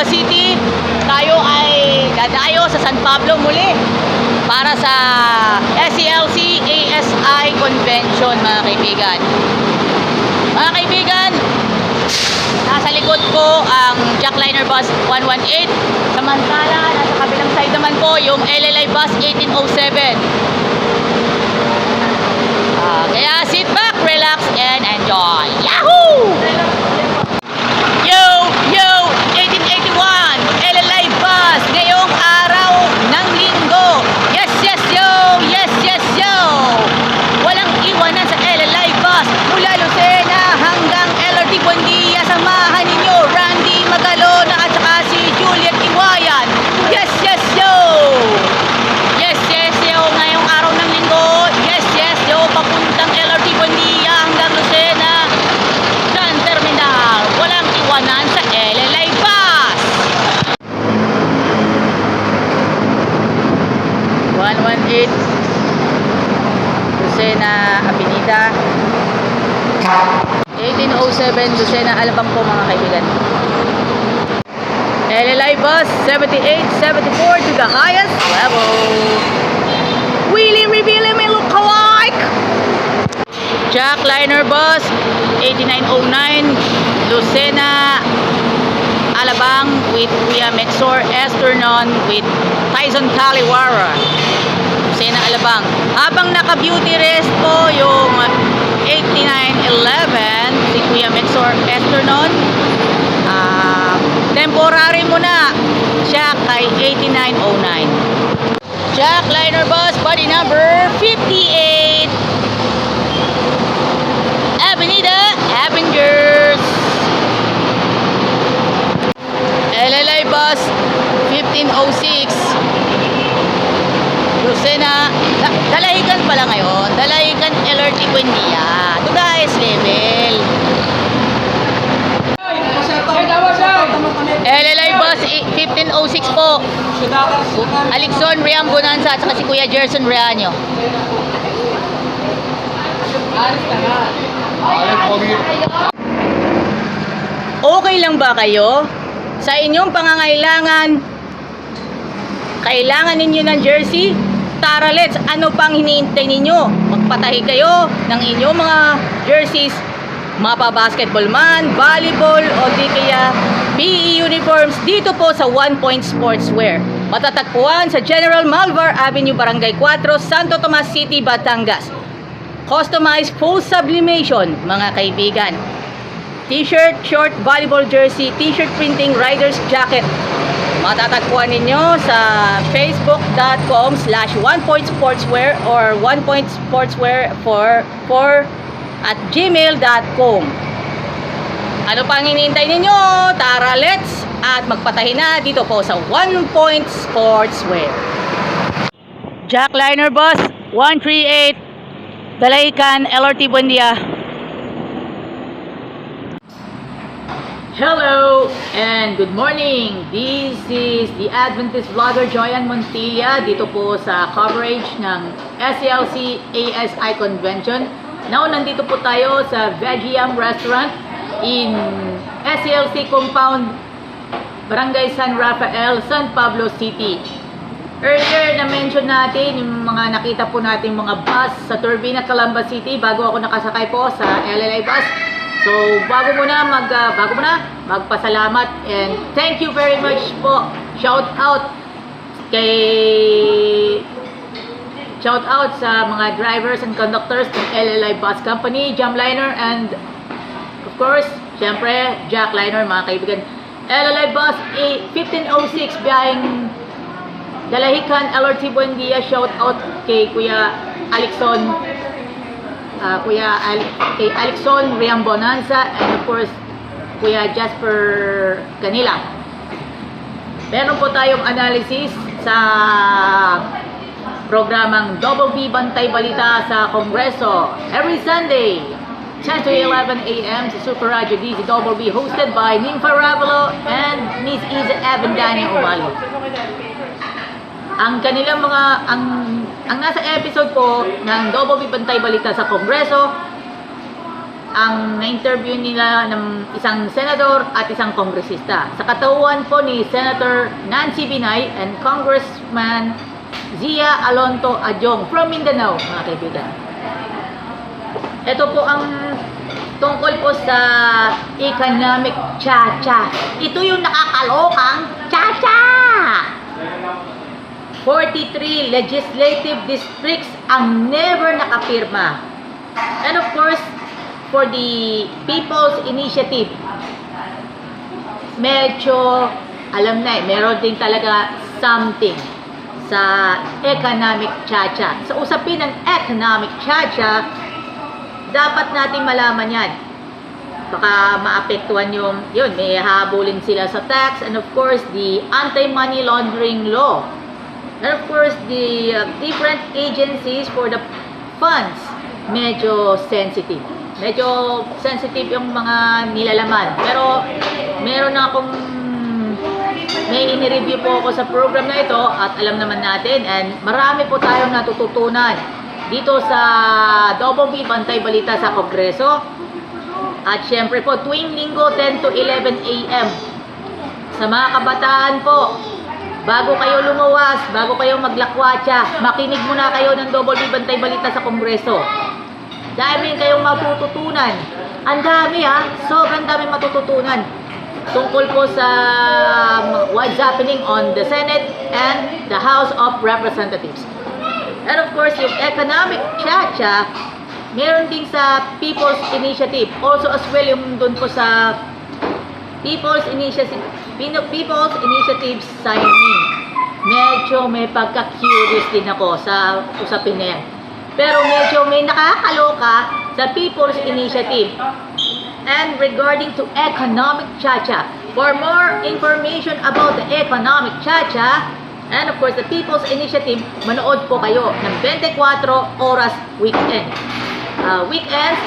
Calamba City. Tayo ay dadayo sa San Pablo muli para sa SCLC ASI Convention, mga kaibigan. Mga kaibigan, nasa likod ko ang Jackliner Bus 118. Samantala, nasa kabilang side naman po yung LLI Bus 1807. Kaya sit back, relax, and enjoy. Yahoo! Yo! Yo! 1881 LLI Bus ngayong araw ng linggo. Yes, yes, yo! Yes, yes, yo! Walang iwanan sa LLI Bus mula Lucena hanggang LRT Buendia. Samahan ninyo Randy Magalona at saka si Juliet Iwayan. Yes, yes, yo! Yes, yes, yo! Ngayong araw ng linggo. Yes, yes, yo! Papuntang LRT Buendia hanggang Lucena Grand Terminal. Walang iwanan sa LLI Bus. 118 Lucena Avenida, 1807 Lucena, Alabang po, mga kaibigan. LLI Bus 7874 to the highest level. Willie Reville may look alike. Jackliner Bus 8909 Lucena, Alabang with Kuya Mexor Esternon with Tyson Caliwara, Lucena, Alabang. Habang naka-beauty rest po yung 8911 si Kuya Mexor Esternon, temporary muna siya kay 8909. Jackliner Bus body number 58 Avenida Avengers. LLI Bus 1506 Lucena, Dalahican pala ngayon, Dalahican LRT Buendia, to the highest level. LLI Bus 1506 po, Alexon Riam Bonanza at saka si Kuya Gerson Reaño. Okay lang ba kayo? Sa inyong pangangailangan, kailangan ninyo ng jersey? Tara, let's! Ano pang hinihintay ninyo? Magpatahi kayo ng inyong mga jerseys, mapa-basketball man, volleyball, o di kaya PE uniforms dito po sa 1 Point Sportswear. Matatagpuan sa General Malvar Avenue, Barangay 4, Santo Tomas City, Batangas. Customized full sublimation, mga kaibigan. T-shirt, short, volleyball jersey, t-shirt printing, rider's jacket. Matatagpuan ninyo sa facebook.com/onepointsportswear or onepointsportswear at gmail.com. Ano pang hinihintay ninyo? Tara, let's! At magpatahi na dito po sa 1 Point Sportswear. Jackliner Bus 138 Dalahican LRT Buendia. Hello and good morning. This is the Adventist vlogger Joyan Montilla dito po sa coverage ng SCLC ASI Convention. Now, nandito po tayo sa Vegiam Restaurant in SCLC Compound, Barangay San Rafael, San Pablo City. Earlier na-mention natin yung mga nakita po natin mga bus sa Turbina, Calamba City bago ako nakasakay po sa LLI Bus. So, bago muna magpasalamat and thank you very much po. Shout out sa mga drivers and conductors ng LLI Bus Company, Jamliner, and of course, syempre, Jackliner, mga kaibigan. LLI Bus 1506 biyaheng Dalahican LRT Buendia. Shout out kay Kuya Alexon, kay Alexon Riam Bonanza, and of course Kuya Jasper Canila. Meron po tayong analysis sa programang Double B Bantay Balita sa Kongreso every Sunday 10 to 11 a.m. sa Super Radio DZBB, hosted by Nympha Ravelo and Miss Iza Avendania Umalo. Ang kanilang mga ang nasa episode po ng Double B Bantay Balita sa Kongreso ang na-interview nila ng isang senador at isang kongresista. Sa katauhan po ni Senator Nancy Binay and Congressman Zia Alonto Adjong from Mindanao, mga kaibigan. Ito po ang tungkol po sa economic cha-cha. Ito yung nakakalokang cha-cha! 43 legislative districts ang never nakapirma. And of course, for the People's Initiative, medyo, alam na meron din talaga something sa economic cha-cha. Sa usapin ng economic cha-cha, dapat natin malaman yan. Baka maapektuhan yun, may habulin sila sa tax, and of course, the anti-money laundering law. And of course, the different agencies for the funds, medyo sensitive. Medyo sensitive yung mga nilalaman. Pero, meron na akong, may inireview po ako sa program na ito at alam naman natin, and marami po tayong natututunan dito sa Double B Bantay Balita sa Kongreso. At syempre po, tuwing linggo 10 to 11 a.m. Sa mga kabataan po, bago kayo lumuwas, bago kayo maglakwatsa, makinig muna kayo ng Double B Bantay Balita sa Kongreso. Dami kayong matututunan. Ang dami sobrang dami matututunan. Tungkol po sa what's happening on the Senate and the House of Representatives. And of course, yung economic cha-cha, meron din sa People's Initiative. Also as well yung dun po sa People's Initiative signing. Medyo may pagka-curious din ako sa usapin na yan. Pero medyo may nakakaloka sa People's Initiative. And regarding to economic cha-cha, for more information about the economic cha-cha, and of course the People's Initiative, manood po kayo ng 24 oras weekend. Weekends,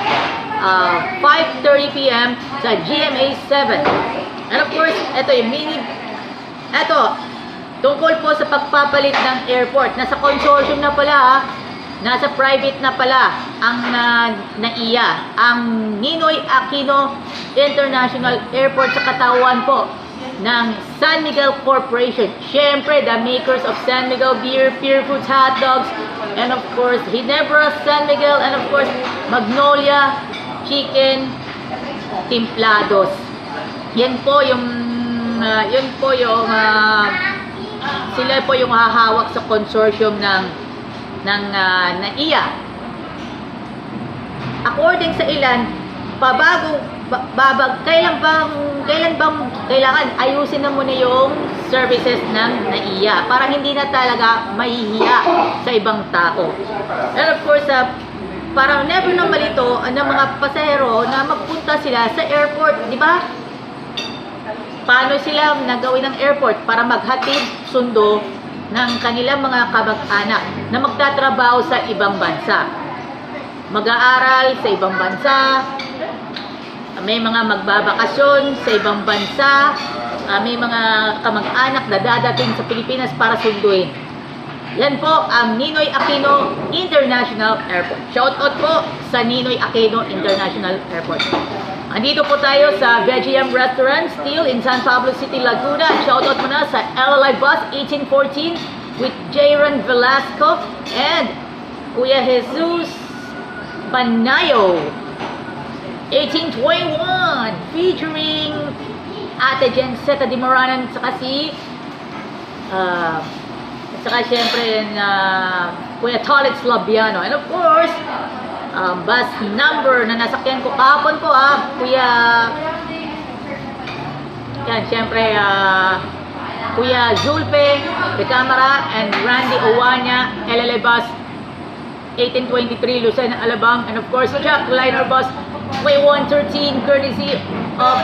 5:30 p.m. sa GMA 7. And of course, ito yung tungkol po sa pagpapalit ng airport. Nasa consortium na pala nasa private na pala ang NAIA, ang Ninoy Aquino International Airport sa katawan po ng San Miguel Corporation. Siyempre, the makers of San Miguel Beer, Pure Foods Hot Dogs, and of course, Ginebra, San Miguel, and of course, Magnolia Chicken Timplados. Yan po yung sila po yung hahawak sa consortium ng NAIA. According sa ilan, kailangan ayusin na muna yung services ng NAIA para hindi na talaga mahihiya sa ibang tao. And of course, parang never na malito ng mga pasahero na magpunta sila sa airport, di ba? Paano sila nagawin ng airport para maghatid sundo ng kanilang mga kamag-anak na magtatrabaho sa ibang bansa, mag-aaral sa ibang bansa, may mga magbabakasyon sa ibang bansa, may mga kamag-anak na dadating sa Pilipinas para sunduin. Yan po ang Ninoy Aquino International Airport. Shoutout po sa Ninoy Aquino International Airport. Andito po tayo sa Vegiam Restaurant, still in San Pablo City, Laguna. Shoutout muna sa LLI Bus 1814 with Jayron Velasco and Kuya Jesus Panayo 1821 featuring Ate Jen Zeta Di Moranan saka saka syempre Kuya Tolitz Labiano, and of course bus number na nasakyan ko kahapon po Kuya yan syempre Kuya Zulpe de Camara and Randy Owanya, LLA Bus 1823 Lucena Alabang, and of course Jack Liner Bus Way 113 courtesy of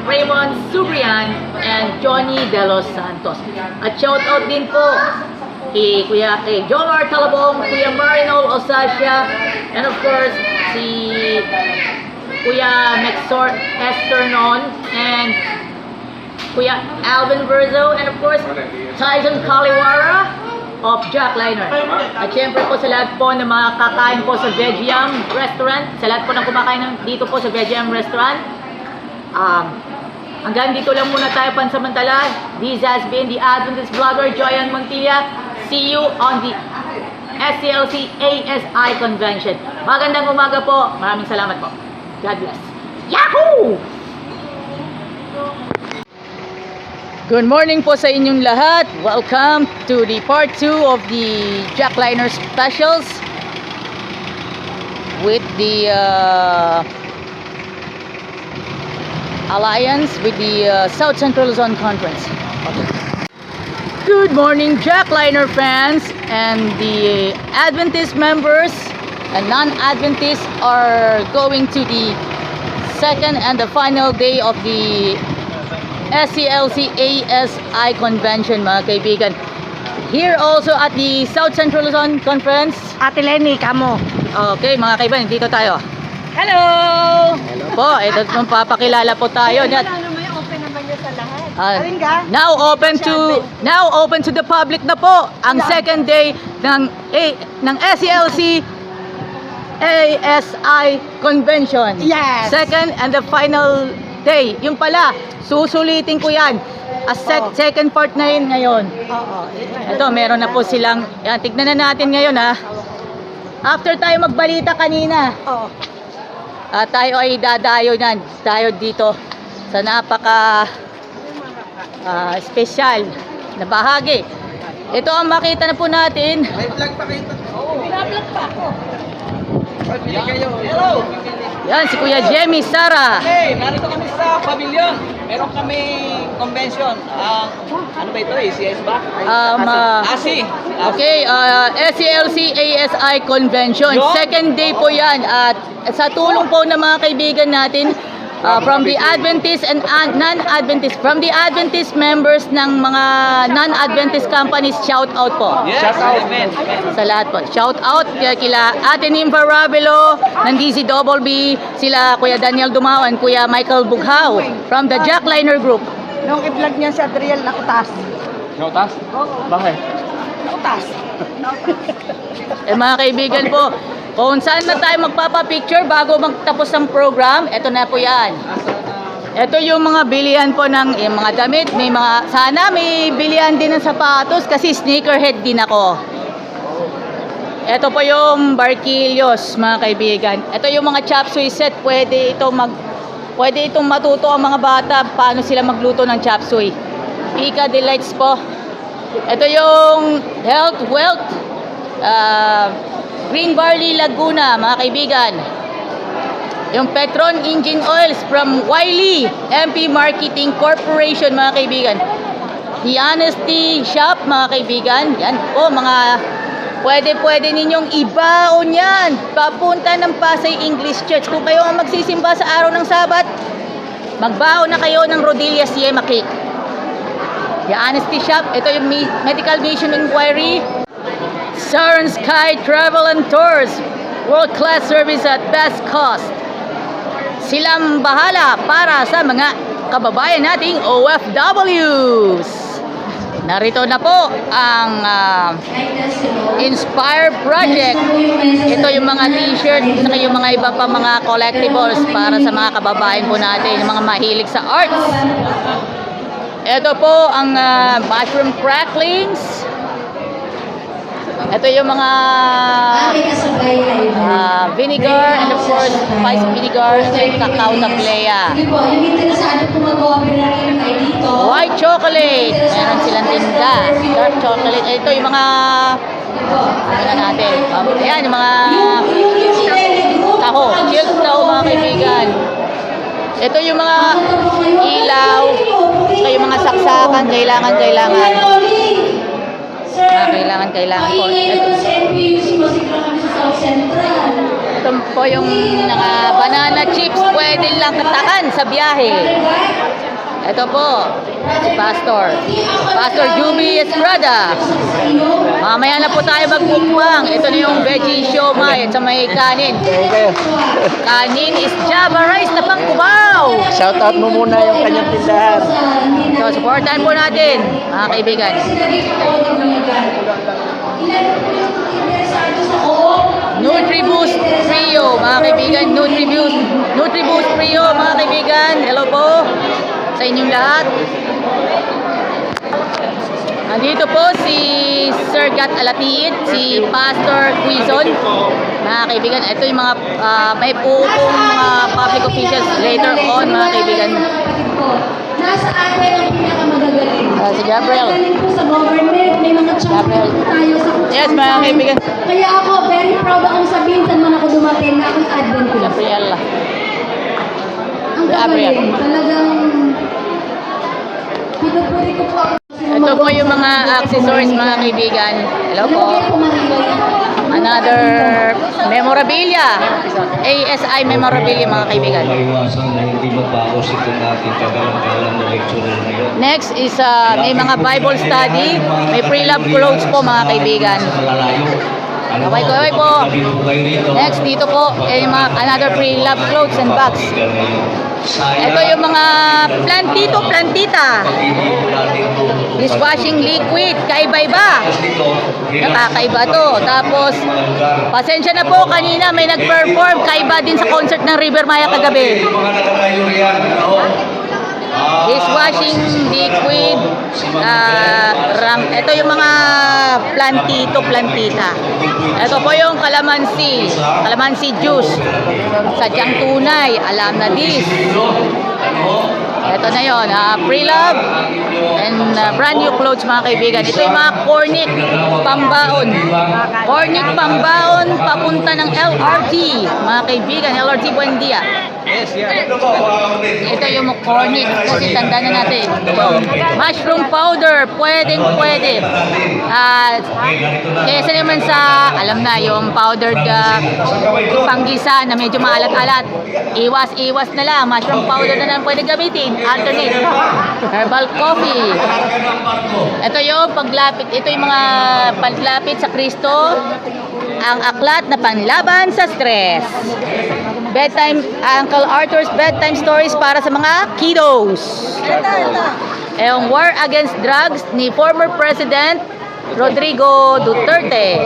Raymond Subrian and Johnny De Los Santos. At shout out din po kay Jomar Talabong, Kuya Marinol Osasha, and of course si Kuya Mexor Esternon and Kuya Alvin Verzo, and of course Tyson Kaliwara of Jack Liner. At syempre po sa lahat po ng mga kakain po sa Vegiam Restaurant, sa lahat po ng kumakain dito po sa Vegiam Restaurant, hanggang dito lang muna tayo pansamantala. This has been the Adventist Vlogger, Joyan Montilla. See you on the SCLC ASI Convention. Magandang umaga po. Maraming salamat po. God bless. Yahoo! Good morning po sa inyong lahat. Welcome to the part 2 of the Jack Liner specials with the alliance with the South Central Zone Conference. Good morning, Jack Liner fans, and the Adventist members and non-Adventists are going to the second and the final day of the SCLC ASI Convention, mga kaibigan. Here also at the South Central Luzon Conference. Ate Lenny, kamo. Okay, mga kaibigan, dito tayo. Hello! Hello po, ito pong papakilala po tayo. Ano may open naman niya sa lahat. Alinga? Now open to the public na po ang second day ng SCLC ASI Convention. Yes. Second and the final day. Yung pala, susulitin ko yan. Second part na yun ngayon. Oo. Ito, meron na po silang, yan, tignan na natin ngayon ha. After tayo magbalita kanina, Oo. tayo ay dadayo yan. Tayo dito sa napaka special na bahagi. Ito ang makita na po natin. May vlog pa kayo. Binablog pa ako. Pabili kayo. Hello! Yan, si Kuya Jemmy Sara. Hey, narito kami sa pavilion. Meron kami convention. Ano ba ito? ACS ba? ASI. Okay, SCLC ASI Convention. Second day po yan. At sa tulong po ng mga kaibigan natin, from the Adventist and non-Adventist, from the Adventist members ng mga non-Adventist companies, shout out po. Yes, shout out. Amen. Sa lahat po. Shout out kila Ate Nimfa Rabelo ng DCWB, sila Kuya Daniel Dumawan, Kuya Michael Bughaw from the Jack Liner Group. Nung i-vlog niya si Adriel, nakutas. Notas? Oo. Bakit? Nakutas. Mga kaibigan po, kung saan na tayo magpapapicture bago magtapos ng program, eto na po yan. Ito yung mga bilihan po ng mga damit. Sana may bilihan din ng sapatos kasi sneakerhead din ako. Ito po yung barquillos, mga kaibigan. Ito yung mga chop suey set. Pwede itong matuto ang mga bata paano sila magluto ng chop suey. Pika Delights po. Ito yung Health Wealth Green Barley Laguna, mga kaibigan. Yung Petron Engine Oils from Wiley MP Marketing Corporation, mga kaibigan. The Honesty Shop, mga kaibigan. Yan po, mga pwede ninyong ibaon yan. Papunta ng Pasay English Church. Kung kayo ang magsisimba sa araw ng Sabat, magbaon na kayo ng Rodillas Yema Cake. The Honesty Shop, ito yung Medical Mission Inquiry. Southern Sky Travel and Tours, world-class service at best cost. Silang bahala para sa mga kababayan nating OFWs. Narito na po ang Inspire Project. Ito yung mga t-shirt at yung mga iba pa mga collectibles para sa mga kababayan po natin, yung mga mahilig sa arts. Ito po ang mushroom cracklings. Ito yung mga vinegar and of course spice vinegar and cacao tablea. White chocolate. Meron silang tinda. Dark chocolate. Ito yung mga natin. Ayan, yung mga taho. Chilled taho, mga kaibigan. Ito yung mga ilaw. Ito yung mga saksakan. Kailangan. Kailangan po. Ito po yung banana chips. Pwede lang katakan sa biyahe. Ito po, si Pastor Juby Estrada. Mamaya na po tayo magmukbang. Ito na yung veggie siomai at sa may kanin. Kanin is Java rice na pangkubaw. Shout out mo muna yung kanyang tindahan. So, supportan po natin, mga kaibigan. Nutriboost Trio, mga kaibigan. Nutriboost Trio, mga kaibigan. Hello po sa inyong lahat. Nandito po si Sir Gat Alatiit, si Pastor Quizon. Mga kaibigan, ito yung mga may pupong mga public officials later on, mga kaibigan. Nasa atin ang pinakamagagaling. Si Gabriel. Magaling po sa government, may mga champion po tayo sa Yes, mga kaibigan. Kaya ako, very proud akong sabihin saan man ako dumating na ako'y Adventist. Gabriel. Ang gagaling. Talagang pinupuri ko po ako. Ito po yung mga accessories, mga kaibigan. Hello po. Another memorabilia. ASI memorabilia, mga kaibigan. Maiwasan na hindi magbaos itong ating kagalang-galang na lecturer ngayon. Next is may mga Bible study. May pre-love clothes po, mga kaibigan. Kaway po. Next dito po ay mga another pre-love clothes and bags. Ito yung mga plantita. Dishwashing liquid, kaiba-iba. Nakakaiba to. Tapos, pasensya na po, kanina may nag-perform, kaiba din sa concert ng River Maya kagabi. Dishwashing liquid, ito yung mga plantita. Ito po yung calamansi juice. Sadyang tunay, alam na this. Ito na yun, pre-love and brand new clothes, mga kaibigan. Ito yung mga cornic pambaon. Cornic pambaon papunta ng LRT, mga kaibigan. LRT Buendia. Yes, yeah. Ito yung cornic kasi tanda na natin. Ito, mushroom powder, pwede. Kesa naman sa, alam na, yung powdered panggisa na medyo maalat-alat. Iwas na lang. Mushroom powder na lang pwede gamitin. Alternate. Herbal coffee. Ito yung paglapit. Ito yung mga paglapit sa Kristo. Ang aklat na panlaban sa stress. Bedtime, Uncle Arthur's bedtime stories para sa mga kiddos. Yung War Against Drugs ni former President Rodrigo Duterte.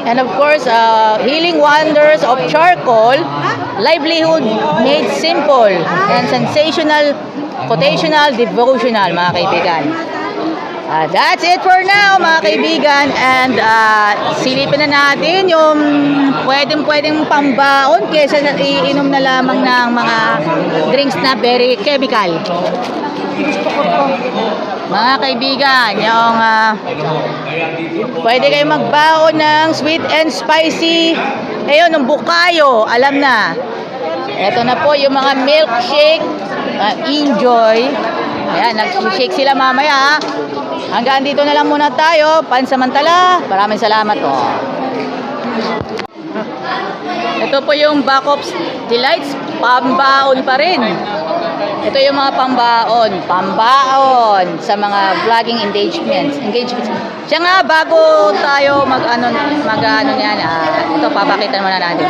And of course, Healing Wonders of Charcoal, livelihood made simple, and sensational, quotational, devotional, mga kaibigan. That's it for now, mga kaibigan. And silipin na natin yung pwedeng pambaon kesa iinom na lamang ng mga drinks na very chemical. Mga kaibigan, yung pwede kayo magbaon ng sweet and spicy. Ayun, ng bukayo, alam na. Ito na po yung mga milkshake. Enjoy. Ayan, nag-shake sila mamaya. Hanggang dito na lang muna tayo. Pansamantala, maraming salamat po. Ito po yung Backups Delights. Pambaon pa rin. Ito yung mga pambaon sa mga vlogging engagements. Siya nga, bago tayo mag-ano yan, ito, papakita muna natin.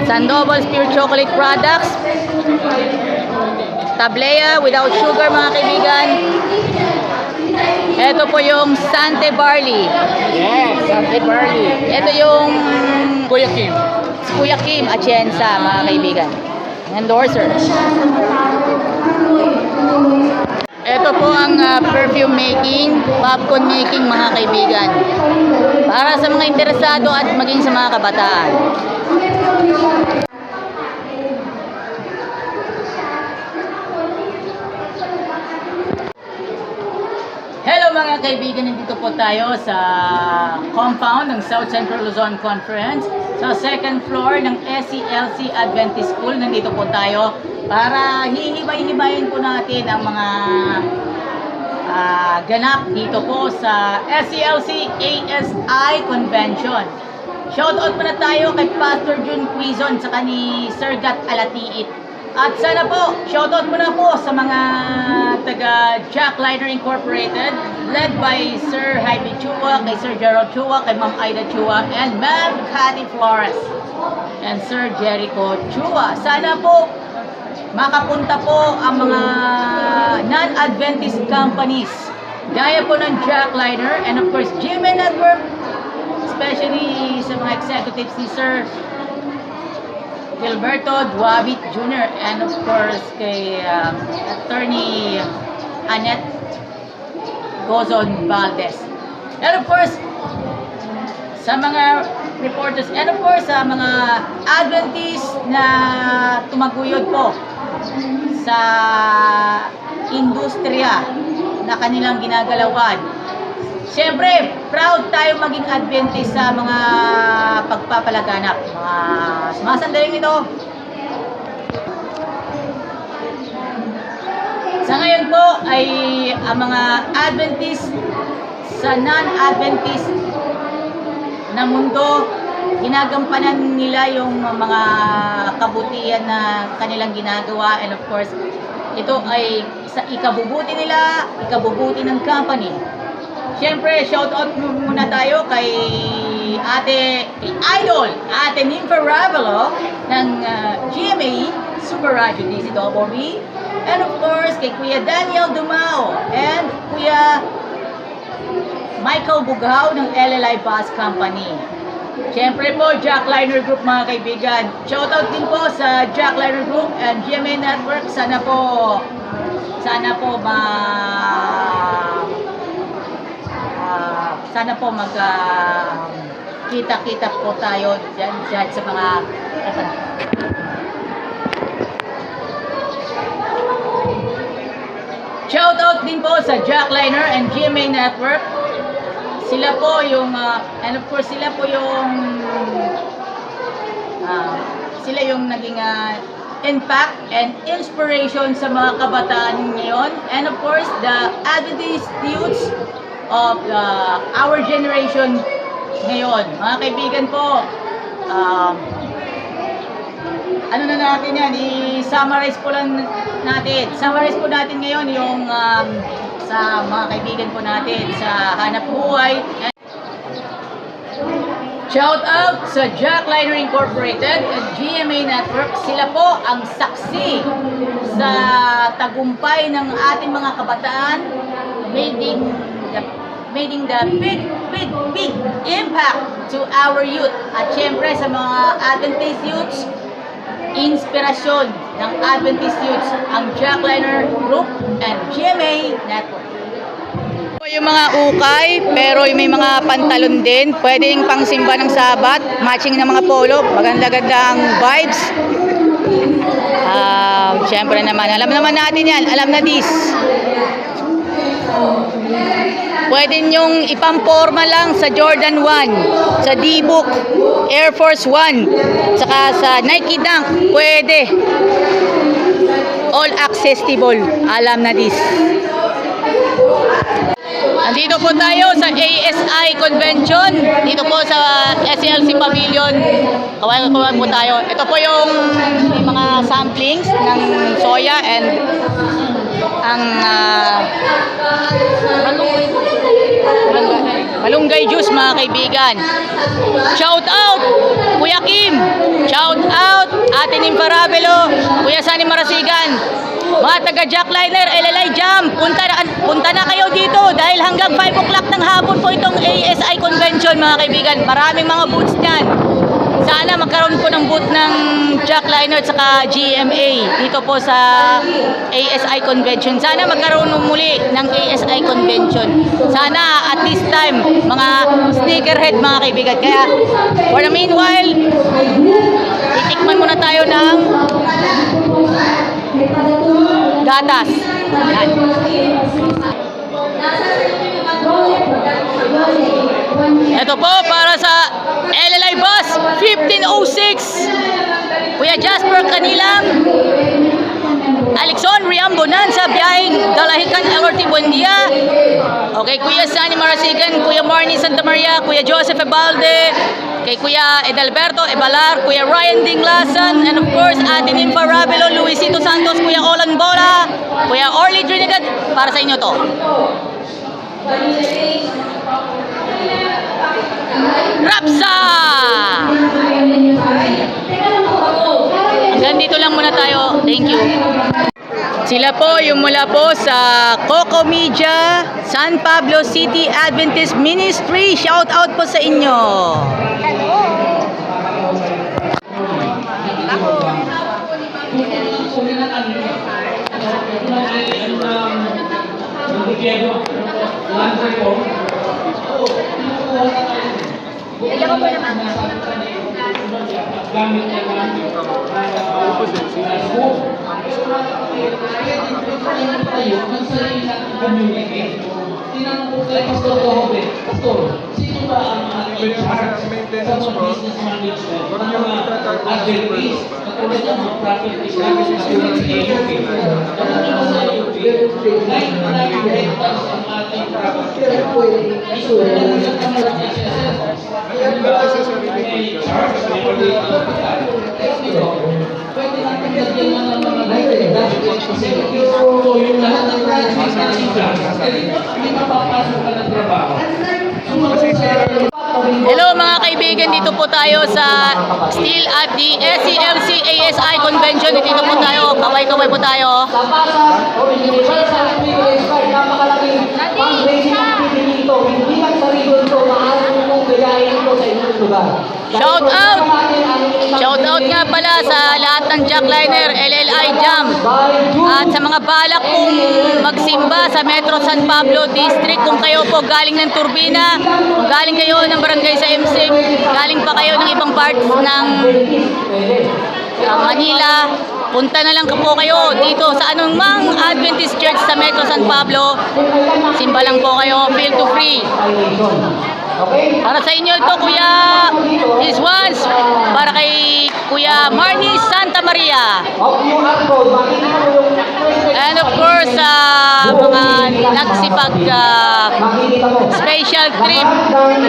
Sandoval's Pure Chocolate Products. Tablea without sugar, mga kaibigan. Ito po yung Sante Barley. Yes, Sante Barley. Ito yung Kuya Kim. Kuya Kim Atienza, mga kaibigan. Endorser. Ito po ang perfume making, popcorn making, mga kaibigan. Para sa mga interesado at maging sa mga kabataan. Hello mga kaibigan, nandito po tayo sa compound ng South Central Luzon Conference sa second floor ng SCLC Adventist School. Nandito po tayo para hihibay-hibayin po natin ang mga ganap dito po sa SCLC ASI Convention. Shoutout muna tayo kay Pastor Jun Quizon sa ni Sir Gat Alatiit. At sana po, shoutout muna po sa mga taga Jackliner Incorporated, led by Sir Jaime Chua, kay Sir Gerald Chua, kay Ma'am Aida Chua, and Ma'am Cathy Flores, and Sir Jericho Chua. Sana po, makapunta po ang mga non-Adventist companies gaya po ng Jackliner, and of course, GMA Network, especially sa mga executives ni Sir Gilberto Duavit Jr. and of course kay Attorney Annette Gozon Valdez. And of course, sa mga reporters and of course sa mga Adventist na tumaguyod po sa industriya na kanilang ginagalawan. Siyempre, proud tayo maging Adventist sa mga pagpapalaganap. Mga sumasandaling ito. Sa ngayon po ay ang mga Adventist sa non-Adventist na mundo, ginagampanan nila yung mga kabutihan na kanilang ginagawa, and of course, ito ay sa ikabubuti nila, ikabubuti ng company. Siyempre, shout out muna tayo kay kay Idol, Ate Nympha Ravelo ng GMA Super Radio DCWB, and of course, kay Kuya Daniel Dumao and Kuya Michael Bugao ng LLI Bus Company. Siyempre po, Jackliner Group mga kaibigan. Shoutout din po sa Jackliner Group and GMA Network. Sana po kita-kita po tayo dyan sa mga shoutout din po sa Jackliner and GMA Network. Sila po yung and of course sila yung naging impact and inspiration sa mga kabataan ngayon, and of course the Adventist youths of our generation ngayon. Mga kaibigan po, ano na natin yan, i-summarize po natin. Summarize po natin ngayon yung sa mga kaibigan po natin sa hanap buhay. Shout out sa Jackliner Incorporated at GMA Network. Sila po ang saksi sa tagumpay ng ating mga kabataan, making the big impact to our youth. At syempre sa mga Adventist youths, inspirasyon ng Adventist youths ang Jackliner Group and GMA Network. Yung mga ukay, pero may mga pantalon din, pwedeng pangsimba ng Sabat, matching ng mga polo, maganda-gandang vibes. Syempre naman, alam naman natin yan, alam na this. Pwede nyong ipamporma lang sa Jordan 1, sa D-Book, Air Force 1, saka sa Nike Dunk, pwede. All accessible, alam na this. Andito po tayo sa ASI Convention, dito po sa SLC Pavilion. Kawan-kawan po tayo. Ito po yung mga samplings ng soya and ang malunggay juice mga kaibigan. Shout out Kuya Kim, shout out Ate Nympha Ravelo, Kuya Sunny Marasigan. Mga taga Jackliner, LLI Jam, punta na kayo dito dahil hanggang 5 o'clock ng hapon po itong ASI Convention mga kaibigan. Maraming mga booths dyan. Sana magkaroon po ng booth ng Jackliner at saka GMA dito po sa ASI Convention. Sana magkaroon muli ng ASI Convention. Sana at this time, mga sneakerhead mga kaibigan. Kaya for the meanwhile, titikman muna tayo ng gatas. Yan. Ito po para sa LLI Bus 1506. Kuya Jasper Kanilang, Alexon Riambonan sa biyaheng Dalahican LRT Buendia. Okay, Kuya Sunny Marasigan, Kuya Marnie Santa Maria, Kuya Joseph Ebalde, kay Kuya Edalberto Ebalar, Kuya Ryan Dinglasan, and of course Ate Nympha Ravelo, Luisito Santos, Kuya Olan Bola, Kuya Orly Trinidad, para sa inyo to. Rapsa! Hanggang dito lang muna tayo. Thank you. Sila po yung mula po sa Coco Media, San Pablo City Adventist Ministry. Shout out po sa inyo. Tinanong ko kay Pastor Tohobe, Pastor, sino ba ang mga in-charge sa mga business management? Ang mga advertise, katulad ng mga profit establishment sa AUP. Ano ba sa AUP? 9 hectares ang ating property. Ay, so, nalagyan ka na ng SSL. Kaya ba may charge sa pwede natin lagyan ng mga dashboard kasi so yung lahat ng project na i-charge, hindi mapapasok ka ng trabaho. Hello mga kaibigan, dito po tayo sa still at the SCLC ASI Convention. Dito po tayo, kaway-kaway po tayo. Sa PASA o Universal Privilege Card, napakalaking fundraising activity ito. Hindi lang sa region ito, maaari mong bigayin ito sa inyong lugar. Shout out! Shout out nga pala sa lahat ng jackliner, LLI Jam. At sa mga balak pong magsimba sa Metro San Pablo District, kung kayo po galing ng Turbina, kung galing kayo ng barangay sa MSIM, galing pa kayo ng ibang parts ng Manila, punta na lang po kayo dito sa anumang Adventist Church sa Metro San Pablo. Simba lang po kayo, feel to free. Para sa inyo ito, Kuya is once, para kay Kuya Marnie Santa Maria. And of course, mga nagsipag special trip,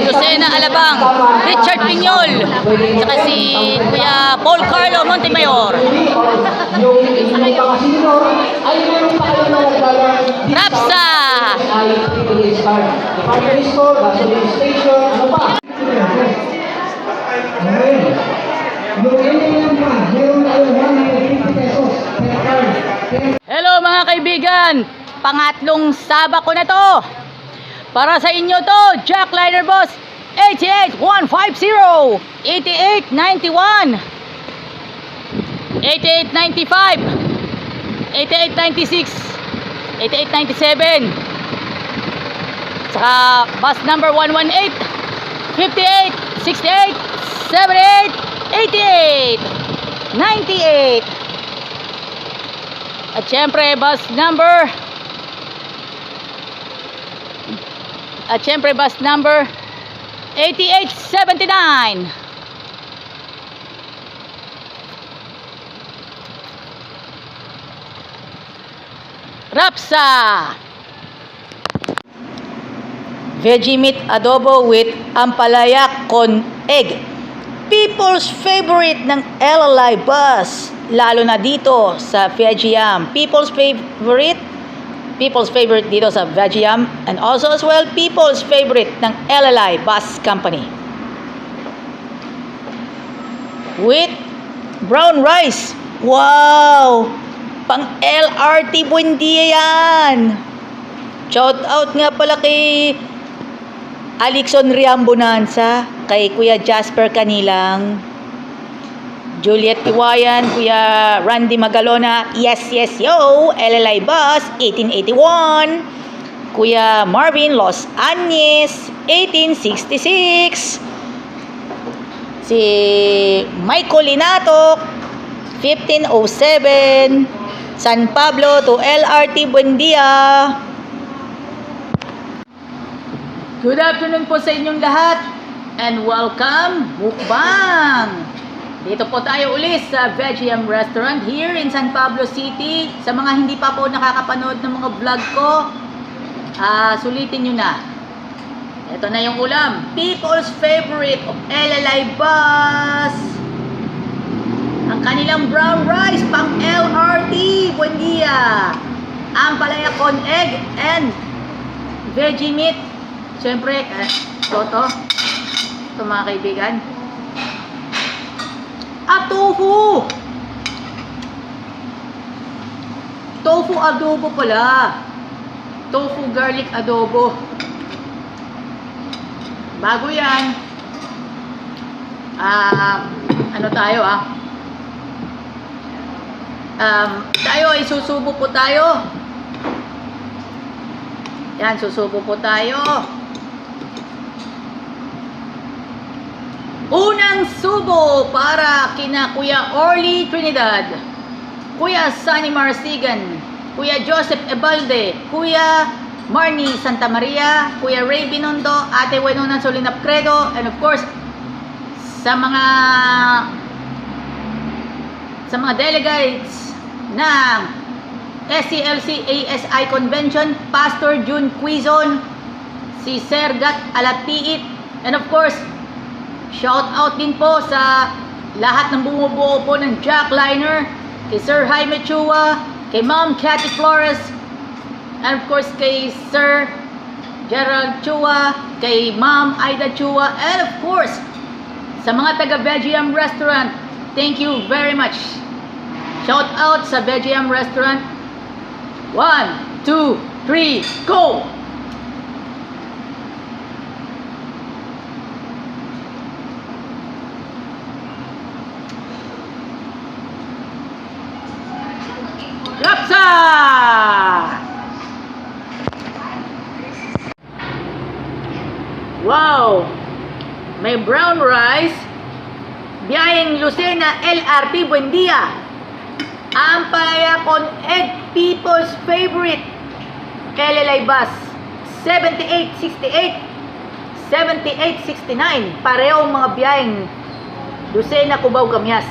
Lucena Alabang, Richard Piñol, saka si Kuya Paul Carlo Montemayor. Rapsa! Hello mga kaibigan, pangatlong saba ko na to. Para sa inyo to, Jackliner Boss 88150, 8891, 8895, 8896, 8897. Saka bus number 118, 58, 68, 78, 88, 98. At syempre bus number 8879. Rapsa. Veggie meat adobo with ampalaya con egg. People's favorite ng LLI bus. Lalo na dito sa Vegiam. People's favorite dito sa Vegiam. And also as well, people's favorite ng LLI Bus Company. With brown rice. Wow! Pang LRT Buendia yan. Shout out nga pala kay Alixon Riambonanza, kay Kuya Jasper Kanilang, Juliet Iwayan, Kuya Randy Magalona, yes yo, LLI Bus 1881, Kuya Marvin Los Angeles 1866, si Michael Linatok 1507, San Pablo to LRT Buendia. Good afternoon po sa inyong lahat and welcome mukbang. Dito po tayo ulit sa Vegiam Restaurant here in San Pablo City. Sa mga hindi pa po nakakapanood ng mga vlog ko, sulitin nyo na. Ito na yung ulam. People's favorite of LLI Bus. Ang kanilang brown rice pang LRT Buendia. Ampalaya con egg and veggie meat. Siyempre, ito mga kaibigan. At tofu Tofu adobo pala. Tofu garlic adobo. Bago yan. Ano tayo tayo ay susubo po tayo. Yan, susubo po tayo. Unang subo para kina Kuya Orly Trinidad, Kuya Sunny Marsigan, Kuya Joseph Ebalde, Kuya Marnie Santa Maria, Kuya Ray Binondo, Ate Wenona Solinap Credo, and of course, sa mga delegates ng SCLC ASI Convention, Pastor June Quizon, si Sir Gat Alatiit, and of course, shout out din po sa lahat ng bumubuo po ng Jackliner, kay Sir Jaime Chua, kay Ma'am Cathy Flores, and of course kay Sir Gerald Chua, kay Ma'am Aida Chua, and of course sa mga taga Vegiam Restaurant, thank you very much. Shout out sa Vegiam Restaurant. 1, 2, 3, go! Lapsa! Wow! May brown rice, biyaheng Lucena LRT Buendia, ampalaya con egg, people's favorite, LLI bus, 7868, 7869, parehong mga biyaheng Lucena Cubao Kamyas.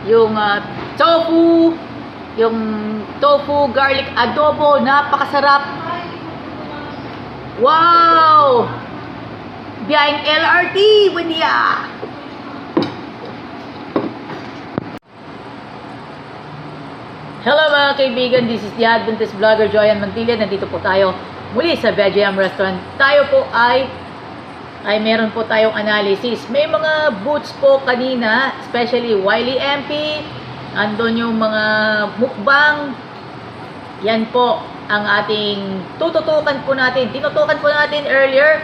Yung tofu garlic adobo, napakasarap. Wow! Biyaheng LRT, Buendia. Hello mga kaibigan, this is the Adventist vlogger Joyan Mantilla. Nandito po tayo muli sa Vegiam Restaurant. Tayo po ay meron po tayong analysis. May mga booths po kanina, especially Wiley MP, andun yung mga mukbang. Yan po ang ating tinutukan po natin earlier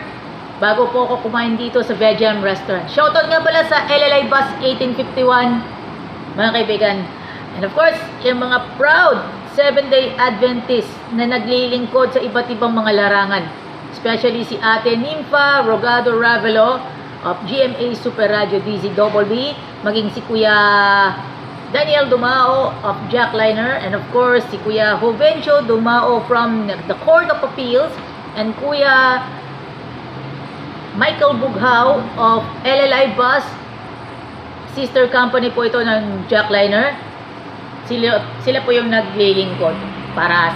bago po ako kumain dito sa Vegiam Restaurant. Shoutout nga pala sa LLI Bus 1851 mga kaibigan. And of course, yung mga proud 7-day Adventist na naglilingkod sa iba't ibang mga larangan. Especially si Ate Nympha Rogado Ravelo of GMA Super Radio DZBB, maging si Kuya Daniel Dumao of Jackliner, and of course si Kuya Jovencio Dumao from the Court of Appeals, and Kuya Michael Bughaw of LLI Bus, sister company po ito ng Jackliner. Sila po yung naglilingkod para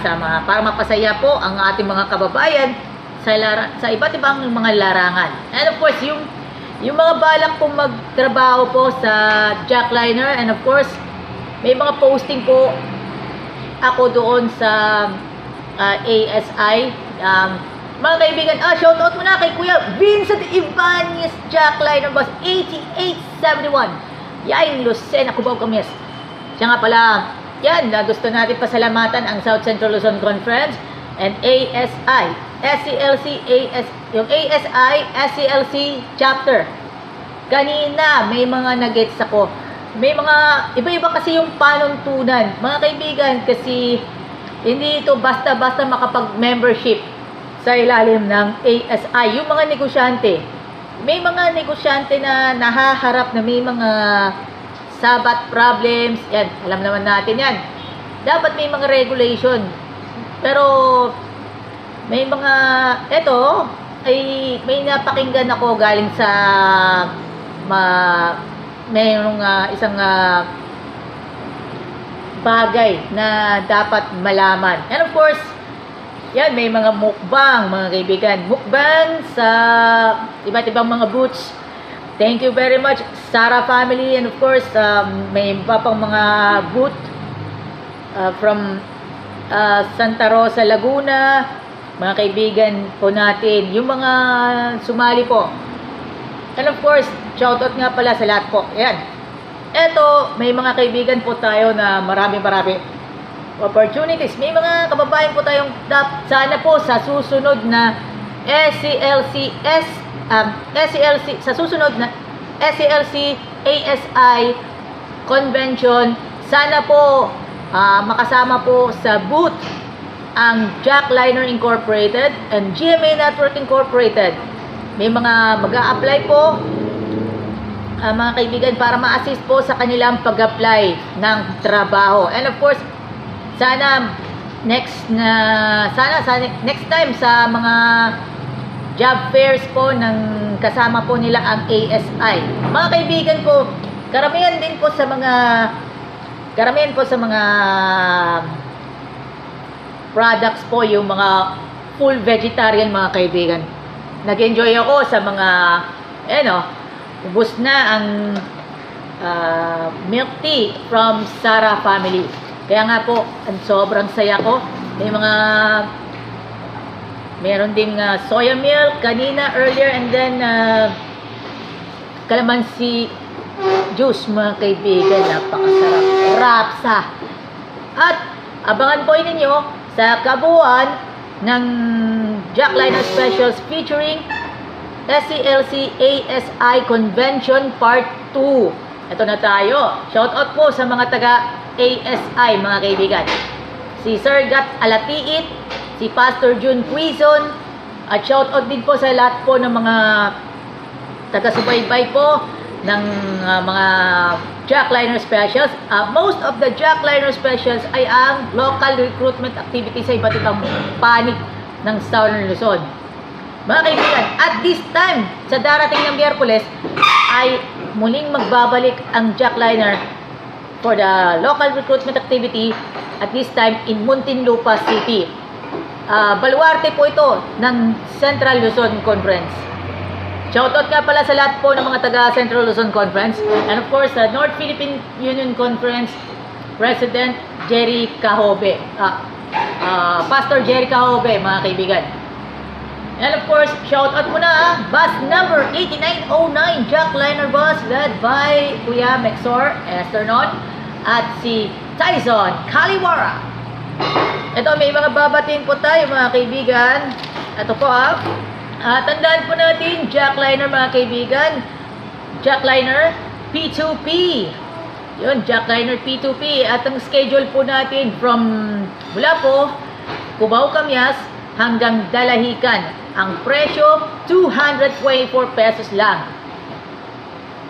mapasaya po ang ating mga kababayan sa iba't ibang mga larangan. And of course, yung mga balak pong magtrabaho po sa Jackliner, and of course, may mga posting po ako doon sa ASI. Mga kaibigan, shoutout muna kay Kuya Vincent Ibanez, Jackliner Bus 8871. Yain Lucena Cubao Kamyas. Siya nga pala, yan, gusto natin pasalamatan ang South Central Luzon Conference and ASI, SCLC, yung ASI, SCLC chapter. Kanina, may mga nagets ako. May mga, iba-iba kasi yung panuntunan. Mga kaibigan, kasi hindi ito basta-basta makapag-membership sa ilalim ng ASI. Yung mga negosyante, may mga negosyante na nahaharap na may mga sabat problems, yan, alam naman natin yan. Dapat may mga regulation. Pero, may mga, eto, may napakinggan ako galing sa, mayroong isang bagay na dapat malaman. And of course, yan, may mga mukbang, mga kaibigan. Mukbang sa iba't ibang mga booths. Thank you very much, Sarah family, and of course, may iba pang mga booth from Santa Rosa, Laguna, mga kaibigan po natin, yung mga sumali po. And of course, shoutout nga pala sa lahat po. Ayan. Eto, may mga kaibigan po tayo na marami. opportunities. May mga kababayan po tayong sana po sa susunod na sa susunod na SCLC ASI convention, sana po makasama po sa booth ang Jackliner Incorporated and GMA Network Incorporated. May mga mag-a-apply po mga kaibigan para ma-assist po sa kanilang pag-apply ng trabaho. And of course, sana next time sa mga job fairs po ng kasama po nila ang ASI. Mga kaibigan po, karamihan po sa mga products po yung mga full vegetarian, mga kaibigan. Nag-enjoy ako sa mga ubos na ang milk tea from Sara family. Kaya nga po, sobrang saya ko. Meron ding soya milk kanina earlier, and then calamansi juice, mga kaibigan. Napakasarap. Rapsa. At abangan po ninyo sa kabuuan ng Jackliner Specials featuring SCLC ASI Convention Part 2. Ito na tayo. Shoutout po sa mga taga ASI, mga kaibigan. Si Sir Gat Alatiit, si Pastor June Quizon, at shoutout din po sa lahat po ng mga taga-subaybay po ng mga Jackliner Specials. Most of the Jackliner Specials ay ang local recruitment activity sa iba't ibang panig ng Southern Luzon. Mga kaibigan, at this time, sa darating ng Miyerkules, ay muling magbabalik ang Jackliner for the local recruitment activity, at this time in Muntinlupa City. Baluarte po ito ng Central Luzon Conference. Shoutout nga pala sa lahat po ng mga taga Central Luzon Conference, and of course sa North Philippine Union Conference President Jerry Cahobe, Pastor Jerry Cahobe, mga kaibigan. And of course, shoutout muna bus number 8909 Jackliner bus led by Kuya Mexor Esternon at si Tyson Kaliwara. Ito, may mga babatiin po tayo, mga kaibigan. Ito po tandaan po natin, Jackliner, mga kaibigan. Jackliner P2P. Yun, Jackliner P2P. At ang schedule po natin mula po Cubao Camyas hanggang Dalahican. Ang presyo, 224 pesos lang.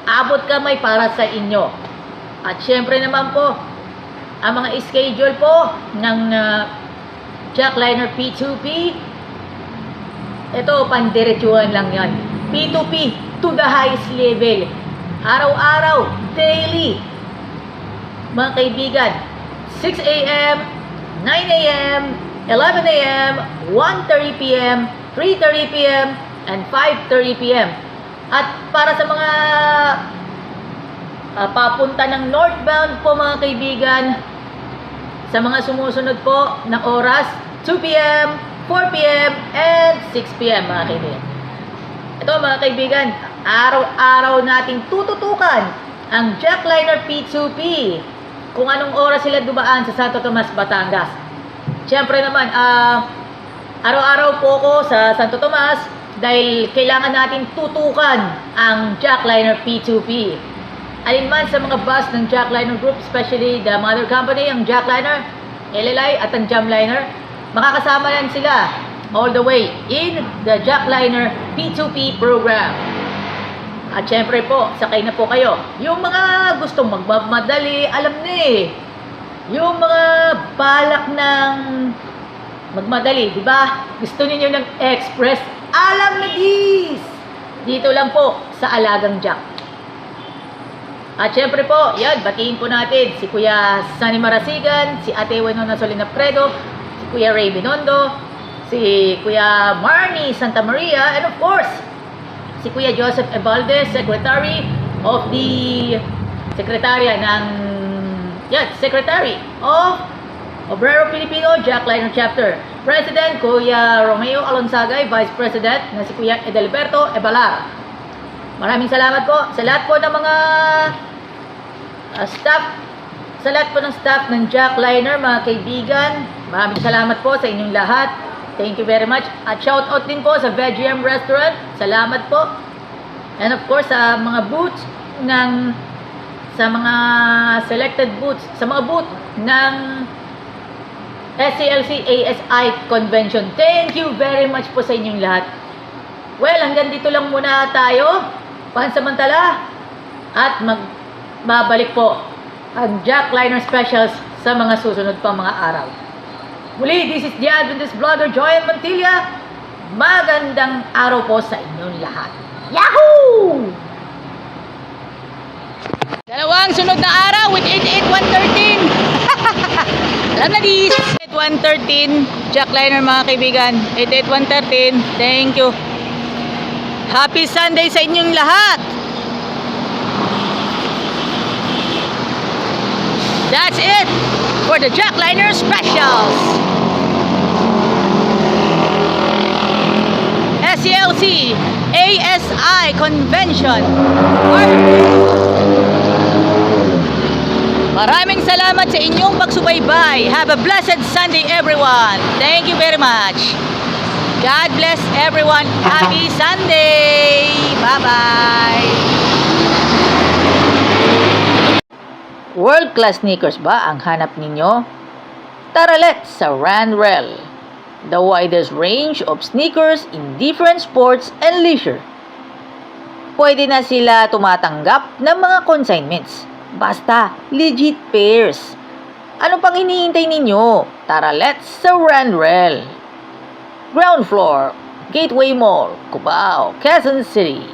Abot kamay para sa inyo. At syempre naman po, ang mga schedule po ng Jackliner P2P, ito, pandiretsuhan lang yan. P2P to the highest level. Araw-araw, daily. Mga kaibigan, 6 a.m., 9 a.m., 11 a.m., 1:30 p.m., 3:30 p.m., and 5:30 p.m. At para sa mga papunta ng northbound po, mga kaibigan, sa mga sumusunod po na oras, 2 p.m., 4 p.m., and 6 p.m., mga kaibigan. Ito, mga kaibigan, araw-araw nating tututukan ang Jackliner P2P kung anong oras sila dumaan sa Santo Tomas, Batangas. Siyempre naman, araw-araw po ko sa Santo Tomas dahil kailangan natin tutukan ang Jackliner P2P. Alinman sa mga bus ng Jackliner Group, especially the mother company, ang Jackliner, LLI at ang Jamliner, makakasama lang sila all the way in the Jackliner P2P program. At syempre po, sakay na po kayo. Yung mga gustong magmamadali, alam na yung mga balak ng magmadali, di ba? Gusto niyo ng express, alam na this! Dito lang po sa Alagang Jack. At syempre po, yan, batiin po natin si Kuya Sunny Marasigan, si Ate Wenona Solina Predo, si Kuya Ray Binondo, si Kuya Marnie Santa Maria, and of course, si Kuya Joseph Ebalde, Secretary of Secretary of Obrero Filipino Jackliner Chapter. President, Kuya Romeo Alonsagay, Vice President, na si Kuya Edelberto Ebalar. Maraming salamat po sa lahat po ng mga staff Sa lahat po ng staff ng Jack Liner, mga kaibigan, maraming salamat po sa inyong lahat. Thank you very much. At shout out din po sa VegM Restaurant. Salamat po. And of course, sa mga booths sa mga selected booths, sa mga booth ng SCLC ASI Convention. Thank you very much po sa inyong lahat. Well, hanggang dito lang muna tayo. Pansamantala. At magbabalik po ang Jack Liner Specials sa mga susunod pang mga araw. Muli, this is the Adventist Vlogger Joel Montilla. Magandang araw po sa inyong lahat. Yahoo! Dalawang sunod na araw with 88113. Alam na dis. 88113 Jack Liner, mga kaibigan. 88113. Thank you. Happy Sunday sa inyong lahat. That's it for the Jack Liner Specials. SCLC ASI Convention. Maraming salamat sa inyong pagsubaybay. Have a blessed Sunday, everyone. Thank you very much. God bless everyone. Happy Sunday. Bye-bye. World-class sneakers ba ang hanap ninyo? Tara, let's sa Randrel, the widest range of sneakers in different sports and leisure. Pwede na sila tumatanggap ng mga consignments. Basta, legit pairs. Ano pang hinihintay ninyo? Tara, let's sa Randrel. Ground floor, Gateway Mall, Cubao, Quezon City.